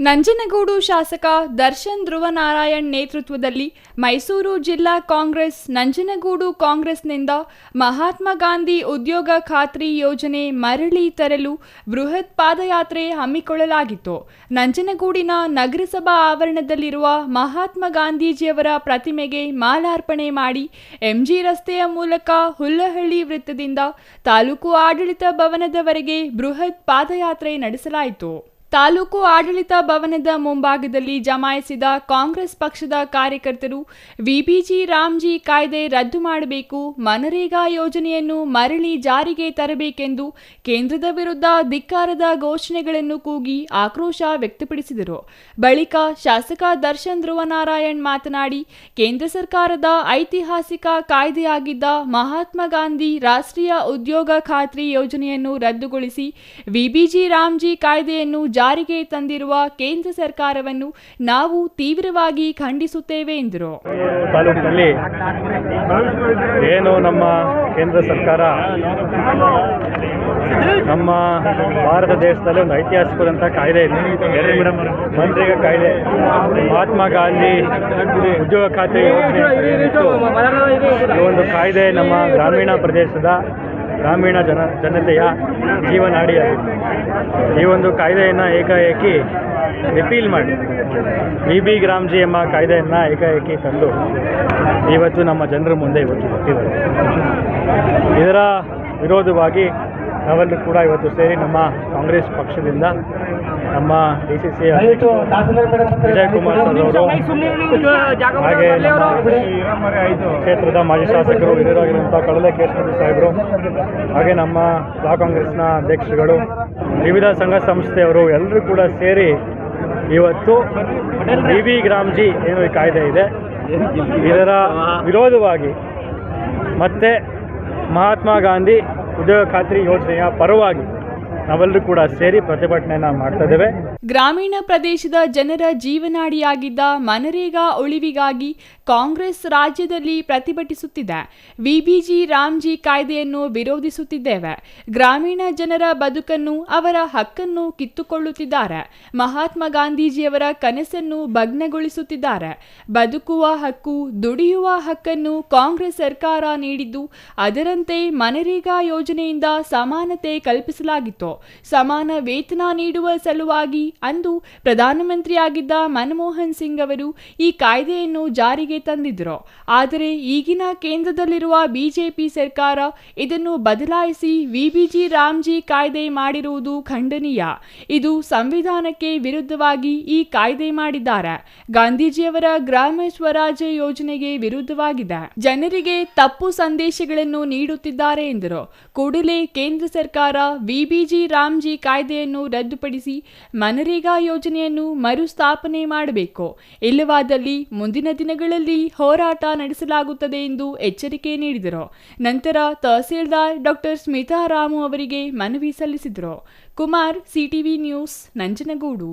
ನಂಜನಗೂಡು ಶಾಸಕ ದರ್ಶನ್ ಧ್ರುವನಾರಾಯಣ್ ನೇತೃತ್ವದಲ್ಲಿ ಮೈಸೂರು ಜಿಲ್ಲಾ ಕಾಂಗ್ರೆಸ್ ನಂಜನಗೂಡು ಕಾಂಗ್ರೆಸ್ನಿಂದ ಮಹಾತ್ಮ ಗಾಂಧಿ ಉದ್ಯೋಗ ಖಾತ್ರಿ ಯೋಜನೆ ಮರಳಿ ತರಲು ಬೃಹತ್ ಪಾದಯಾತ್ರೆ ಹಮ್ಮಿಕೊಳ್ಳಲಾಗಿತ್ತು. ನಂಜನಗೂಡಿನ ನಗರಸಭಾ ಆವರಣದಲ್ಲಿರುವ ಮಹಾತ್ಮ ಗಾಂಧೀಜಿಯವರ ಪ್ರತಿಮೆಗೆ ಮಾಲಾರ್ಪಣೆ ಮಾಡಿ ಎಂಜಿ ರಸ್ತೆಯ ಮೂಲಕ ಹುಲ್ಲಹಳ್ಳಿ ವೃತ್ತದಿಂದ ತಾಲೂಕು ಆಡಳಿತ ಭವನದವರೆಗೆ ಬೃಹತ್ ಪಾದಯಾತ್ರೆ ನಡೆಸಲಾಯಿತು. ತಾಲೂಕು ಆಡಳಿತ ಭವನದ ಮುಂಭಾಗದಲ್ಲಿ ಜಮಾಯಿಸಿದ ಕಾಂಗ್ರೆಸ್ ಪಕ್ಷದ ಕಾರ್ಯಕರ್ತರು ವಿಬಿಜಿ ರಾಮ್ಜಿ ಕಾಯ್ದೆ ರದ್ದು ಮಾಡಬೇಕು, ಮನರೇಗಾ ಯೋಜನೆಯನ್ನು ಮರಳಿ ಜಾರಿಗೆ ತರಬೇಕೆಂದು ಕೇಂದ್ರದ ವಿರುದ್ಧ ಧಿಕ್ಕಾರದ ಘೋಷಣೆಗಳನ್ನು ಕೂಗಿ ಆಕ್ರೋಶ ವ್ಯಕ್ತಪಡಿಸಿದರು. ಬಳಿಕ ಶಾಸಕ ದರ್ಶನ್ ಧ್ರುವನಾರಾಯಣ್ ಮಾತನಾಡಿ, ಕೇಂದ್ರ ಸರ್ಕಾರದ ಐತಿಹಾಸಿಕ ಕಾಯ್ದೆಯಾಗಿದ್ದ ಮಹಾತ್ಮ ಗಾಂಧಿ ರಾಷ್ಟ್ರೀಯ ಉದ್ಯೋಗ ಖಾತ್ರಿ ಯೋಜನೆಯನ್ನು ರದ್ದುಗೊಳಿಸಿ ವಿಬಿಜಿ ರಾಮ್ಜಿ ಕಾಯ್ದೆಯನ್ನು ಜಾರಿಗೆ ತಂದಿರುವ ಕೇಂದ್ರ ಸರ್ಕಾರವನ್ನು ನಾವು ತೀವ್ರವಾಗಿ ಖಂಡಿಸುತ್ತೇವೆ ಎಂದರು. ತಾಲೂಕಿನಲ್ಲಿ ಏನು ನಮ್ಮ ಕೇಂದ್ರ ಸರ್ಕಾರ ನಮ್ಮ ಭಾರತ ದೇಶದಲ್ಲಿ ಒಂದು ಐತಿಹಾಸಿಕವಾದಂಥ ಕಾಯ್ದೆ ಇದೆ, ಮನರೇಗಾ ಕಾಯ್ದೆ. ಮಹಾತ್ಮ ಗಾಂಧಿ ಉದ್ಯೋಗ ಖಾತ್ರಿ ಯೋಜನೆ ಈ ಒಂದು ಕಾಯ್ದೆ ನಮ್ಮ ಗ್ರಾಮೀಣ ಪ್ರದೇಶದ ಗ್ರಾಮೀಣ ಜನತೆಯ ಜೀವನಾಡಿಯಾಗಿದೆ. ಈ ಒಂದು ಕಾಯ್ದೆಯನ್ನು ಏಕಾಏಕಿ ರಿಪೀಲ್ ಮಾಡಿ ವಿಬಿ ರಾಮ್ಜಿ ಎಂಬ ಕಾಯ್ದೆಯನ್ನು ಏಕಾಏಕಿ ತಂದು ಇವತ್ತು ನಮ್ಮ ಜನರ ಮುಂದೆ ಇವತ್ತು ಕೊಟ್ಟಿದ್ದಾರೆ. ಇದರ ವಿರೋಧವಾಗಿ ನಾವೆಲ್ಲರೂ ಕೂಡ ಇವತ್ತು ಸೇರಿ ನಮ್ಮ ಕಾಂಗ್ರೆಸ್ ಪಕ್ಷದಿಂದ ನಮ್ಮ ಡಿಸಿಸಿ ವಿಜಯ್ ಕುಮಾರ್ ಸರ್ ಅವರು, ಹಾಗೆ ಕ್ಷೇತ್ರದ ಮಾಜಿ ಶಾಸಕರು ಹಿರಿಯರಾಗಿರುವಂಥ ಕಳಲೆ ಕೇಶವಮೂರ್ತಿ ಸಾಹೇಬರು, ಹಾಗೆ ನಮ್ಮ ಬ್ಲಾಕ್ ಕಾಂಗ್ರೆಸ್ನ ಅಧ್ಯಕ್ಷರುಗಳು, ವಿವಿಧ ಸಂಘ ಸಂಸ್ಥೆಯವರು ಎಲ್ಲರೂ ಕೂಡ ಸೇರಿ ಇವತ್ತು ವಿಬಿ ರಾಮ್ಜಿ ಏನು ಈ ಕಾಯ್ದೆ ಇದೆ ಇದರ ವಿರೋಧವಾಗಿ ಮತ್ತೆ ಮಹಾತ್ಮ ಗಾಂಧಿ ಉದ್ಯೋಗ ಖಾತ್ರಿ ಯೋಜನೆಯ ಪರವಾಗಿ ನಾವೆಲ್ಲರೂ ಕೂಡ ಸೇರಿ ಪ್ರತಿಭಟನೆಯನ್ನು ಮಾಡ್ತಾ ಇದ್ದೇವೆ. ಗ್ರಾಮೀಣ ಪ್ರದೇಶದ ಜನರ ಜೀವನಾಡಿಯಾಗಿದ್ದ ಮನರೇಗಾ ಉಳಿವಿಗಾಗಿ ಕಾಂಗ್ರೆಸ್ ರಾಜ್ಯದಲ್ಲಿ ಪ್ರತಿಭಟಿಸುತ್ತಿದೆ. ವಿಬಿಜಿ ರಾಮ್ಜಿ ಕಾಯ್ದೆಯನ್ನು ವಿರೋಧಿಸುತ್ತಿದ್ದೇವೆ. ಗ್ರಾಮೀಣ ಜನರ ಬದುಕನ್ನು, ಅವರ ಹಕ್ಕನ್ನು ಕಿತ್ತುಕೊಳ್ಳುತ್ತಿದ್ದಾರೆ. ಮಹಾತ್ಮ ಗಾಂಧೀಜಿಯವರ ಕನಸನ್ನು ಭಗ್ನಗೊಳಿಸುತ್ತಿದ್ದಾರೆ. ಬದುಕುವ ಹಕ್ಕು, ದುಡಿಯುವ ಹಕ್ಕನ್ನು ಕಾಂಗ್ರೆಸ್ ಸರ್ಕಾರ ನೀಡಿದ್ದು, ಅದರಂತೆ ಮನರೇಗಾ ಯೋಜನೆಯಿಂದ ಸಮಾನತೆ ಕಲ್ಪಿಸಲಾಗಿತ್ತು. ಸಮಾನ ವೇತನ ನೀಡುವ ಸಲುವಾಗಿ ಅಂದು ಪ್ರಧಾನಮಂತ್ರಿಯಾಗಿದ್ದ ಮನಮೋಹನ್ ಸಿಂಗ್ ಅವರು ಈ ಕಾಯ್ದೆಯನ್ನು ಜಾರಿಗೆ ತಂದಿದ್ದರು. ಆದರೆ ಈಗಿನ ಕೇಂದ್ರದಲ್ಲಿರುವ ಬಿಜೆಪಿ ಸರ್ಕಾರ ಇದನ್ನು ಬದಲಾಯಿಸಿ ವಿಬಿಜಿ ರಾಮ್ಜಿ ಕಾಯ್ದೆ ಮಾಡಿರುವುದು ಖಂಡನೀಯ. ಇದು ಸಂವಿಧಾನಕ್ಕೆ ವಿರುದ್ಧವಾಗಿ ಈ ಕಾಯ್ದೆ ಮಾಡಿದ್ದಾರೆ. ಗಾಂಧೀಜಿಯವರ ಗ್ರಾಮ ಸ್ವರಾಜ್ಯ ಯೋಜನೆಗೆ ವಿರುದ್ಧವಾಗಿದೆ. ಜನರಿಗೆ ತಪ್ಪು ಸಂದೇಶಗಳನ್ನು ನೀಡುತ್ತಿದ್ದಾರೆ ಎಂದರು. ಕೂಡಲೇ ಕೇಂದ್ರ ಸರ್ಕಾರ ವಿಬಿಜಿ ರಾಮ್ಜಿ ಕಾಯ್ದೆಯನ್ನು ರದ್ದುಪಡಿಸಿ ಮನರೇಗಾ ಯೋಜನೆಯನ್ನು ಮರುಸ್ಥಾಪನೆ ಮಾಡಬೇಕು. ಇಲ್ಲವಾದಲ್ಲಿ ಮುಂದಿನ ದಿನಗಳಲ್ಲಿ ಹೋರಾಟ ನಡೆಸಲಾಗುತ್ತದೆ ಎಂದು ಎಚ್ಚರಿಕೆ ನೀಡಿದರು. ನಂತರ ತಹಸೀಲ್ದಾರ್ ಡಾಕ್ಟರ್ ಸ್ಮಿತಾ ರಾಮು ಅವರಿಗೆ ಮನವಿ ಸಲ್ಲಿಸಿದರು. Kumar, CTV news, Nanjangud.